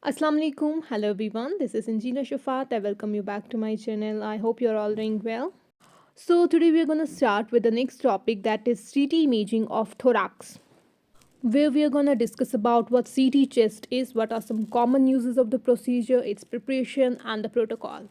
Assalamu alaikum. Hello everyone. This is Injina Shafat. I welcome you back to my channel. I hope you're all doing well. So today we are going to start with the next topic, that is CT imaging of thorax, where we are going to discuss about what CT chest is, what are some common uses of the procedure, its preparation and the protocol.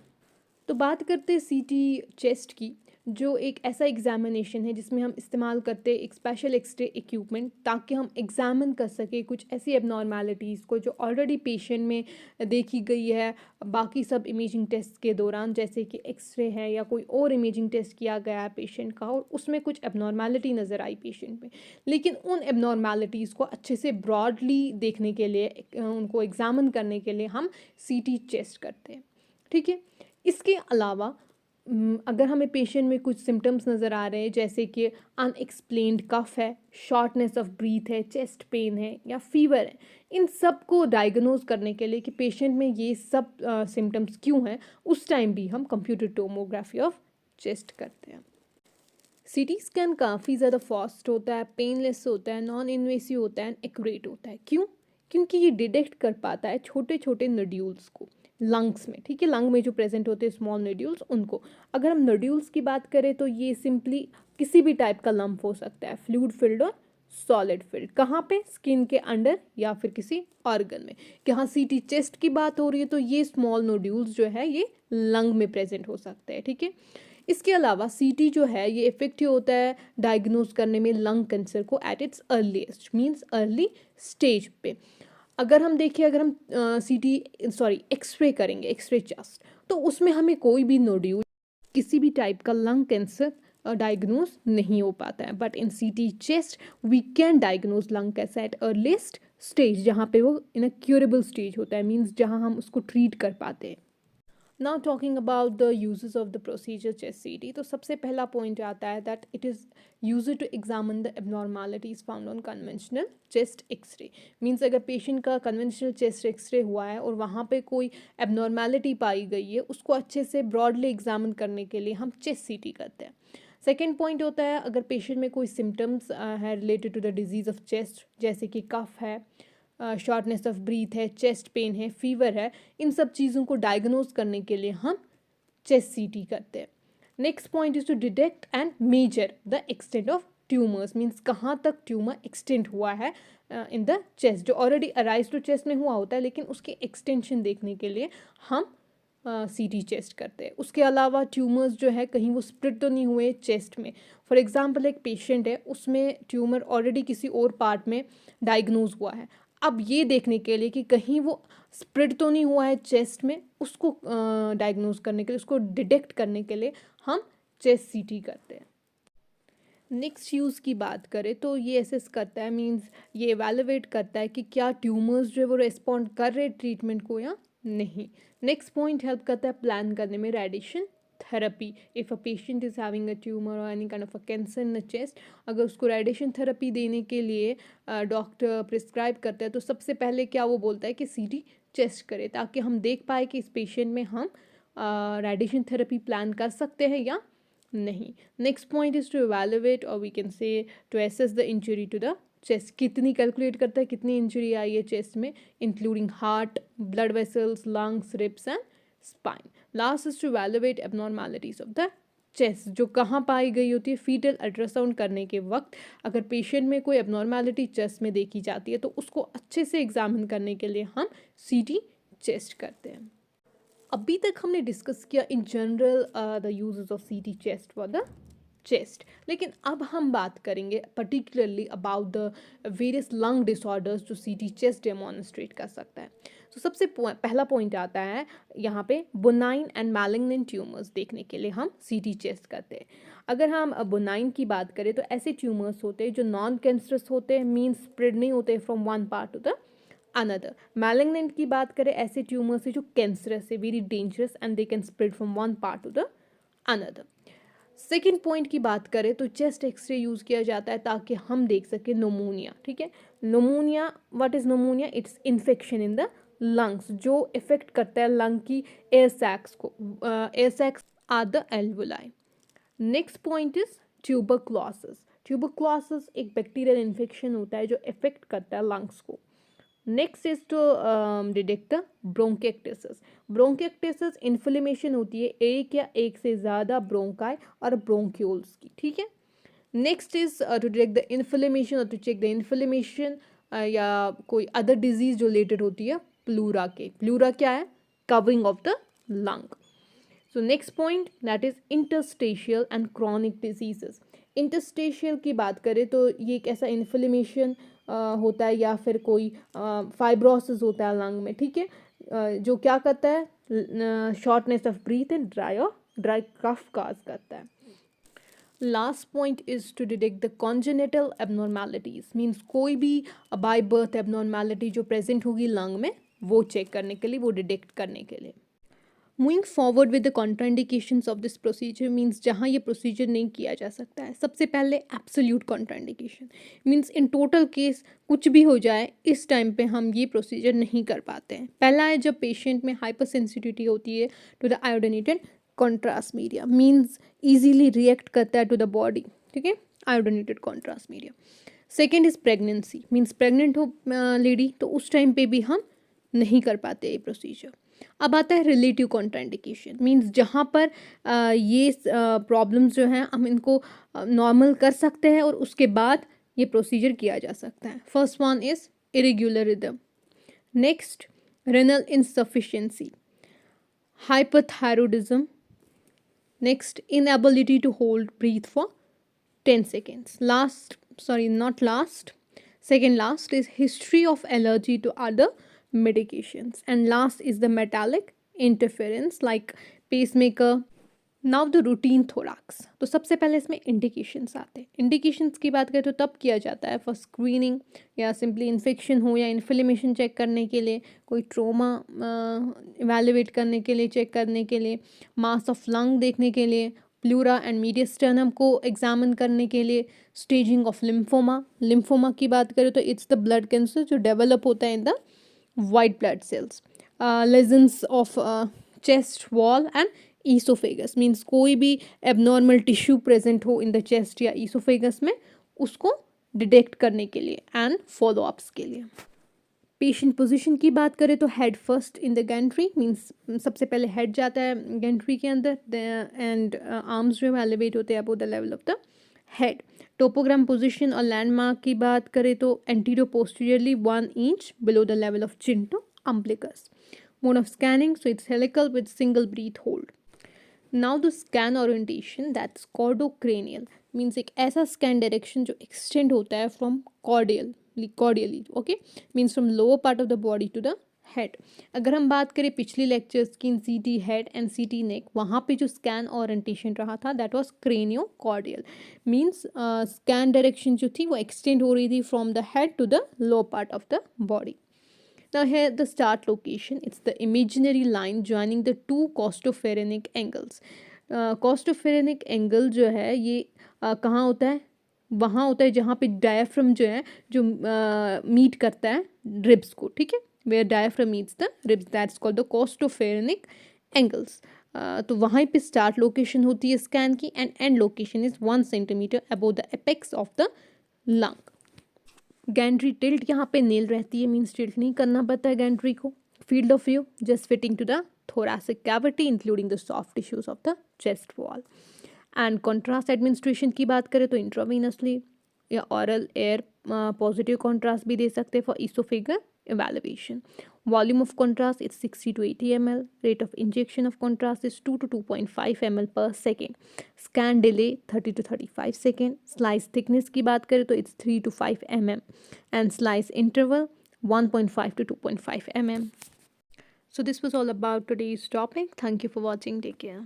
तो बात करते हैं सीटी chest की, जो एक ऐसा examination है जिसमें हम इस्तेमाल करते हैं एक स्पेशल एक्सरे इक्विपमेंट, ताकि हम एग्जामिन कर सकें कुछ ऐसी एबनॉर्मेलिटीज़ को जो ऑलरेडी पेशेंट में देखी गई है बाकी सब इमेजिंग टेस्ट के दौरान, जैसे कि एक्सरे है या कोई और इमेजिंग टेस्ट किया गया है पेशेंट का और उसमें कुछ एबनॉर्मेलिटी नज़र आई पेशेंट में, लेकिन उन एबनॉर्मेलिटीज़ को अच्छे से ब्रॉडली देखने के लिए, उनको एग्जामिन करने के लिए हम सीटी चेस्ट करते हैं। ठीक है, इसके अलावा अगर हमें पेशेंट में कुछ सिम्टम्स नज़र आ रहे हैं, जैसे कि अनएक्सप्लेन्ड कफ है, शॉर्टनेस ऑफ ब्रीथ है, चेस्ट पेन है या फीवर है, इन सब को डायग्नोज करने के लिए कि पेशेंट में ये सब सिम्टम्स क्यों हैं, उस टाइम भी हम कंप्यूटर टोमोग्राफी ऑफ चेस्ट करते हैं। सीटी स्कैन काफ़ी ज़्यादा फास्ट होता है, पेनलेस होता है, नॉन इन्वेसिव होता है, एक्यूरेट होता है। क्यों? क्योंकि ये डिटेक्ट कर पाता है छोटे छोटे नोड्यूल्स को लंग्स में। ठीक है, लंग में जो प्रेजेंट होते हैं स्मॉल नोड्यूल्स, उनको अगर हम नोड्यूल्स की बात करें तो ये सिंपली किसी भी टाइप का लंप हो सकता है, फ्लूइड फिल्ड और सॉलिड फिल्ड। कहाँ पे? स्किन के अंडर या फिर किसी ऑर्गन में। कि हाँ, सीटी चेस्ट की बात हो रही है तो ये स्मॉल नोड्यूल्स जो है ये लंग में प्रेजेंट हो सकते हैं। ठीक है, इसके अलावा सीटी जो है ये इफेक्टिव होता है डायग्नोज करने में लंग कैंसर को at its earliest, means early stage पे। अगर हम देखें, अगर हम एक्सरे करेंगे, एक्सरे चेस्ट, तो उसमें हमें कोई भी नोड्यूल किसी भी टाइप का लंग कैंसर डायग्नोज नहीं हो पाता है, but in CT chest we can diagnose lung cancer at earliest stage, जहाँ पे वो इन अ क्यूरेबल स्टेज होता है, मीन्स जहाँ हम उसको ट्रीट कर पाते हैं। Now talking about the uses of the procedure chest CT, तो सबसे पहला पॉइंट आता है that it is use to examine the abnormalities found on conventional chest x-ray. Means अगर पेशेंट का कन्वेंशनल चेस्ट एक्सरे हुआ है और वहाँ पे कोई एबनॉर्मैलिटी पाई गई है, उसको अच्छे से ब्रॉडली एग्जामिन करने के लिए हम चेस्ट सीटी करते हैं। सेकेंड पॉइंट होता है, अगर पेशेंट में कोई सिम्टम्स है related to the disease of chest, जैसे कि कफ है, शॉर्टनेस ऑफ ब्रीथ है, चेस्ट पेन है, फीवर है, इन सब चीज़ों को डायग्नोज करने के लिए हम चेस्ट सीटी करते हैं। Next point is to detect and measure the extent of tumours, means कहाँ तक ट्यूमर एक्सटेंड हुआ है इन द चेस्ट, जो ऑलरेडी अराइज टू चेस्ट में हुआ होता है, लेकिन उसकी एक्सटेंशन देखने के लिए हम सीटी चेस्ट करते हैं। उसके अलावा ट्यूमर्स जो है कहीं वो स्प्लिट तो नहीं हुए चेस्ट में। फॉर एग्जांपल एक पेशेंट है, उसमें ट्यूमर ऑलरेडी किसी और पार्ट में डायग्नोज हुआ है, अब ये देखने के लिए कि कहीं वो स्प्रेड तो नहीं हुआ है चेस्ट में, उसको डायग्नोज करने के लिए, उसको डिटेक्ट करने के लिए हम चेस्ट सीटी करते हैं। नेक्स्ट यूज़ की बात करें तो ये असेस करता है, मींस ये एवेलुएट करता है कि क्या ट्यूमर्स जो है वो रिस्पॉन्ड कर रहे ट्रीटमेंट को या नहीं। नेक्स्ट पॉइंट हेल्प करता है प्लान करने में radiation therapy. If a patient is having a tumour और any kind of a cancer in the chest, अगर उसको रेडिएशन थेरेपी देने के लिए डॉक्टर प्रिस्क्राइब करता है, तो सबसे पहले क्या वो बोलता है कि सीटी चेस्ट करे, ताकि हम देख पाए कि इस पेशेंट में हम रेडिएशन थेरेपी प्लान कर सकते हैं या नहीं। Next point is to evaluate और we can say to assess the injury to the chest. कितनी कैलकुलेट करता है कितनी इंजरी आई है चेस्ट में, including heart, blood vessels, lungs, ribs and spine. Last is to evaluate abnormalities of the chest, जो कहाँ पाई गई होती है। फीटल अल्ट्रासाउंड करने के वक्त अगर पेशेंट में कोई एबनॉर्मैलिटी चेस्ट में देखी जाती है, तो उसको अच्छे से एग्जामिन करने के लिए हम सीटी चेस्ट करते हैं। अभी तक हमने डिस्कस किया in general the uses of सीटी चेस्ट फॉर द चेस्ट, लेकिन अब हम बात करेंगे particularly about the various lung disorders जो सीटी चेस्ट डेमोन्स्ट्रेट कर सकता है। तो सबसे पहला पॉइंट आता है यहाँ पे, बोनाइन एंड मैलिग्नेंट ट्यूमर्स देखने के लिए हम सीटी चेस्ट करते हैं। अगर हम बोनाइन की बात करें तो ऐसे ट्यूमर्स होते हैं जो नॉन कैंसरस होते हैं, मीन्स स्प्रेड नहीं होते from one part two the another. Malignant की बात करें, ऐसे ट्यूमर्स है जो कैंसरस है, very dangerous and they can spread from one part two the another. Second point की बात करें तो चेस्ट एक्सरे यूज़ किया जाता है ताकि हम देख सकें नोमोनिया। ठीक है, pneumonia, what is pneumonia? It's infection in the lungs, जो इफेक्ट करता है लंग की एयर सैक्स को। Air sacs are the alveoli. Next point is tuberculosis. Tuberculosis एक बैक्टीरियल इन्फेक्शन होता है जो इफेक्ट करता है लंग्स को। Next is to detect the bronchiectasis. Bronchiectasis inflammation होती है एक या एक से ज़्यादा ब्रोंकाई और ब्रोंक्यूल्स की. ठीक है. Next is to detect the inflammation और टू चेक द इन्फ्लेमेशन या कोई अदर डिजीज जो रिलेटेड होती है प्लूरा के. प्लूरा क्या है? Covering of the lung. So next point that is interstitial and chronic diseases. Interstitial की बात करें तो ये एक ऐसा इन्फ्लेमेशन होता है या फिर कोई फाइब्रोसिस होता है लंग में. ठीक है. जो क्या करता है? Shortness of breath and dry cough cause करता है. Last point is to detect the congenital abnormalities. Means कोई भी बाय बर्थ एबनॉर्मैलिटी जो प्रेजेंट होगी लंग में वो चेक करने के लिए, वो डिटेक्ट करने के लिए. Moving forward with the contraindications of this procedure. Means जहाँ ये प्रोसीजर नहीं किया जा सकता है. सबसे पहले absolute contraindication. Means in total case कुछ भी हो जाए इस टाइम पे हम ये प्रोसीजर नहीं कर पाते हैं. पहला है जब पेशेंट में हाइपर सेंसिटिविटी होती है to the iodinated contrast media. Means easily react करता है टू द बॉडी. ठीक है. Iodinated contrast media. Second is pregnancy. Means pregnant हो लेडी तो उस टाइम पे भी हम नहीं कर पाते ये प्रोसीजर. अब आता है रिलेटिव कॉन्ट्राइंडिकेशन. मीन्स जहाँ पर ये प्रॉब्लम्स जो हैं हम इनको नॉर्मल कर सकते हैं और उसके बाद ये प्रोसीजर किया जा सकता है. First one is irregular rhythm. Next renal insufficiency, hyperthyroidism. Next, inability to hold breath for 10 seconds. Second last is history of allergy to other medications. And last is the metallic interference like pacemaker. Now the routine thorax. तो सबसे पहले इसमें indications आते हैं. Indications की बात करें तो तब किया जाता है फॉर स्क्रीनिंग या सिंपली इन्फेक्शन हो या इन्फ्लेमेशन चेक करने के लिए, कोई ट्रोमा इवैल्यूएट करने के लिए, चेक करने के लिए, मास ऑफ लंग देखने के लिए, प्लूरा एंड मीडियस्टर्नम को एग्जामिन करने के लिए, स्टेजिंग ऑफ लिम्फोमा. लिम्फोमा की बात करें तो इट्स द ब्लड कैंसर जो डेवलप होता है in the white blood cells. Lesions of chest wall and oesophagus. Means कोई भी एबनॉर्मल टिश्यू प्रेजेंट हो इन द चेस्ट या ईसोफेगस में उसको डिटेक्ट करने के लिए एंड फॉलोअप्स के लिए. पेशेंट पोजीशन की बात करें तो head first in the Gentry. Means सबसे पहले हेड जाता है गैंट्री के अंदर एंड आर्म्स जो है एलिवेट होते हैं above the level of the head. Topogram position और लैंडमार्क की बात करें तो anterior posteriorly 1 inch below the level of chin to umbilicus. Mode of scanning so it's helical with single breath hold. Now the scan orientation that's cordocranial. Means एक ऐसा scan direction जो extend होता है from caudally. Okay. Means from lower part of the body to the head. अगर हम बात करें पिछली लेक्चर्स की in CT head and CT neck, वहाँ पे जो स्कैन ओरिएंटेशन रहा था that was craniocaudal. Means scan direction जो थी वो एक्सटेंड हो रही थी from the head to the lower part of the body. Now here the start location, it's the imaginary line joining the two costophrenic angles. Costophrenic angle जो है ये कहाँ होता है? वहाँ होता है जहाँ पे डायफ्रम जो है जो मीट करता है रिब्स को. ठीक है. where diaphragm meets the ribs, that's called the costophrenic angles. तो वहाँ पे स्टार्ट लोकेशन होती है स्कैन की and and location is 1 centimetre above the apex of the lung. Gentry tilt यहाँ पे नील रहती है. मीन्स टिल्ट नहीं करना पड़ता है गैंट्री को. Field of view just fitting to the thoracic cavity including the soft tissues of the chest wall. And contrast administration की बात करें तो इंट्रावीनसली या ऑरल एयर पॉजिटिव कॉन्ट्रास्ट भी दे सकते हैं for oesophageal evaluation. Volume of contrast is 60 to 80 ml. Rate of injection of contrast is 2 to 2.5 ml per second. Scan delay 30 to 35 second. Slice thickness की बात करें तो it's 3 to 5 mm. And slice interval 1.5 to 2.5 mm. So this was all about today's topic. Thank you for watching. Take care.